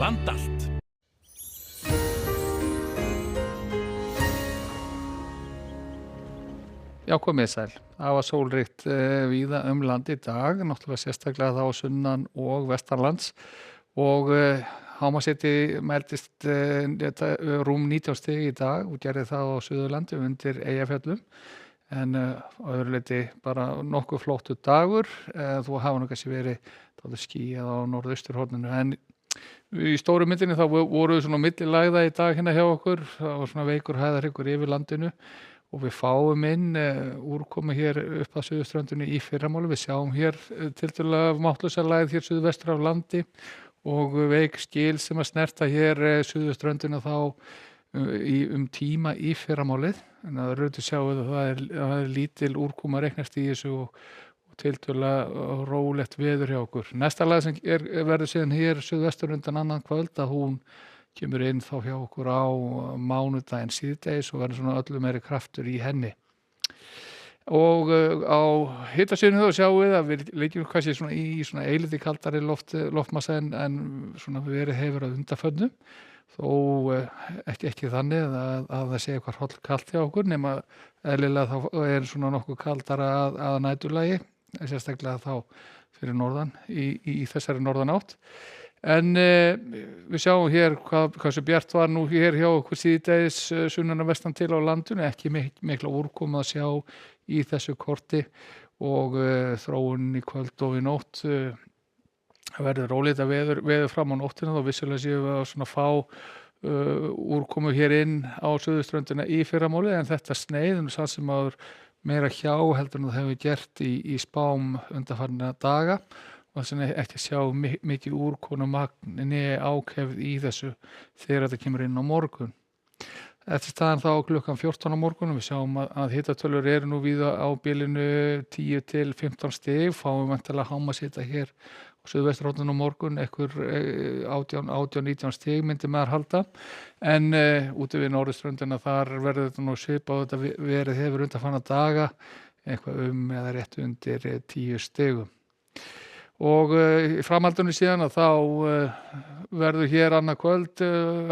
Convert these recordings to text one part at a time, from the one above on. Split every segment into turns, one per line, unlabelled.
Land allt.
Já, komið sæl. Það var sólríkt víða land í dag, náttúrulega sérstaklega þá sunnan og vestanlands og hámarksiti mældist rúm 19 stig í dag og gerði það á Suðurlandi undir Eyjafjöllum. En á öðru leyti bara nokkuð flottur dagur, þú hafa nú kannski verið dálítið skýjað á norðausturhorninu. En í stóru myndinni þá voru við svona millilægða í dag hérna hjá okkur, það var svona veikur hæðarhryggur yfir landinu. Og við fáum inn úrkomu hér upp að Suðurströndinni í fyrramáli. Við sjáum hér tiltölulega máttlausa lægð hér suðvestur af landi og veik skil sem að snerta hér Suðurströndina þá tíma í fyrramálið. En það eru til að sjá að það er lítil úrkoma reiknast í þessu og tiltölulega rólegt veður hjá okkur. Næsta lægð sem verður síðan hér suðvestur undan annan kvöld að hún kemur inn þá hjá okkur á mánudaginn síðdegis og verður svona öllu meiri kraftur í henni. Og á hitasviðinu þá sjáum við að við liggjum kannski svona í svona eilítið kaldari loftmassa en svona verið hefur að undanförnu. Þó ekki þannig að það sé eitthvað hrollkalt hjá okkur nema eðlilega þá er svona nokkuð kaldara að næturlagi, sérstaklega þá fyrir norðan í þessari norðanátt. En við sjáum hér hversu bjart var nú hér hjá okkur síðdegis sunnan og vestan til á landinu, ekki mikla úrkomu að sjá í þessu korti og þróunin í kvöld og í nótt verður rólita veður fram á nóttina, þá vissulega séum við að svona fá úrkomu hér inn á Suðurströndina í fyrramáli, en þetta sneiðum samt sem áður meira hjá heldur en það hefur gert í spám undanfarna daga. Og þess vegna ekki að sjá mikið úrkomumagni ákefð í þessu þegar þetta kemur inn á morgun. Eftir staðan þá klukkan 14 á morgun við sjáum að hitatölur eru nú víða á bilinu 10 til 15 stig, fáum væntanlega hámarkshita hér á suðvesturhorninu á morgun, einhver 18-19 stig myndi maður halda, en úti við norðurströndina þar verður þetta nú svipað þetta verið hefur undanfarna daga, eitthvað eða rétt undir 10 stigum. Og í framhaldinu síðan að þá verður hér annað kvöld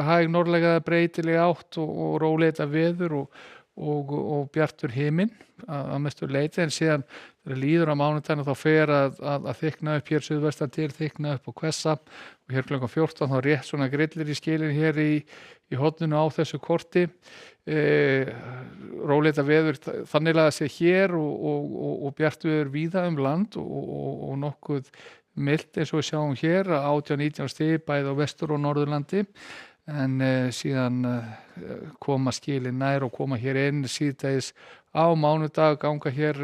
hæg norðlæga breytileg átt og róleita veður og bjartur himinn að mestu leyti, en síðan þegar líður á mánudaginn þá fer að þykna upp hér suðvestan til, þykna upp og hvessa og hér klukkan 14 þá rétt svona grillir í skilin hér í horninu á þessu korti. Róleita veður þannig að sé hér og bjart veður víða land og nokkuð milt eins og við sjáum hér 18-19 stig bæði á vestur- og norðurlandi, en síðan koma skilin nær og koma hér inn síðdegis á mánudag, ganga hér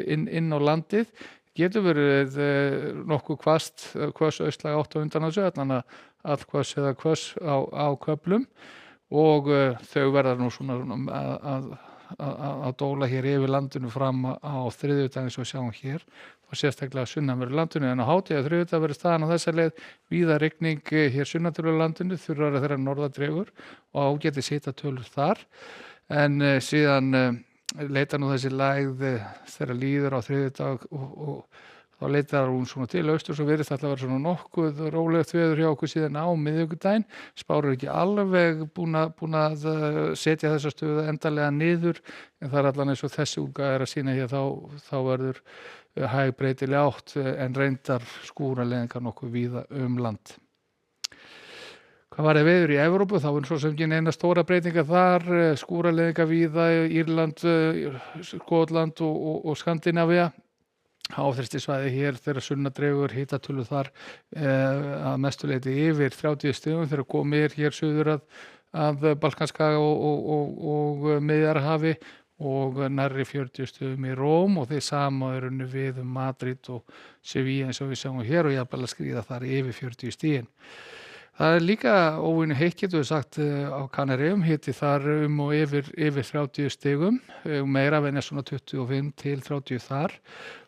inn á landið. Getur verið nokkuð hvöss austlæg átt á undan þessu, þannig að allhvöss eða hvöss á köflum og þau verða nú svona að dóla hér yfir landinu fram á þriðjudaginn eins og við sjáum hér og sérstaklega sunnanverðu landinu, en á hádegi á þriðjudag verður staðan á þessa leið víða rigning hér sunnanverðu landinu, þurrar þeirra norðadregur og ágætis hitatölur þar, en síðan leitar nú þessi lægð þegar líður á þriðjudag og þá leitar hún svona til austurs og virðist alltaf að vera svona nokkuð rólegt veður hjá okkur síðan á miðvikudaginn. Spár eru ekki alveg búin að setja þessa stöðu endanlega niður, en það er allan eins og þessi útgáfa er að sýna hér þá verður hæg breytileg átt en reyndar skúraleiðingar nokkuð víða land. Hvað var veður í Evrópu? Þá er svo sem ekki neina stóra breytingar þar, skúraleiðingar víða, Írland, Skotland og Skandinavía. Háþrýstisvæði hér þegar sunnadregur hitatölu þar að mestu leyti yfir 30 stigum þegar komið hér suður að Balkanskaga og Miðjarðarhafi og nærri 40 stigum í Róm, og þeir sama eru við Madrid og Sevilla eins og við sjáum hér og jafnvel að skríða þar yfir 40 stigin. Það er líka óvenju heitt, getum við sagt, á Kanaríum, hiti þar og yfir 30 stigum, meira venja svona 25 til 30 þar,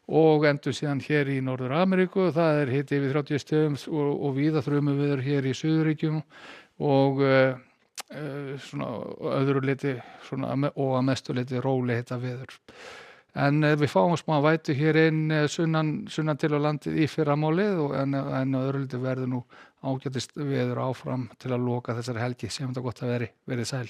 og endur síðan hér í Norður-Ameríku, það er hiti yfir 30 stigum og víða þrumuveður hér í Suðurríkjum og svona öðru leyti svona, og að mestu leyti róleghita veður. En við fáum smá vætu hér inn sunnan til á landið í fyrramálið en öðru verður nú ágætist veður áfram til að loka þessari helgi sem þetta gott að verið sæl.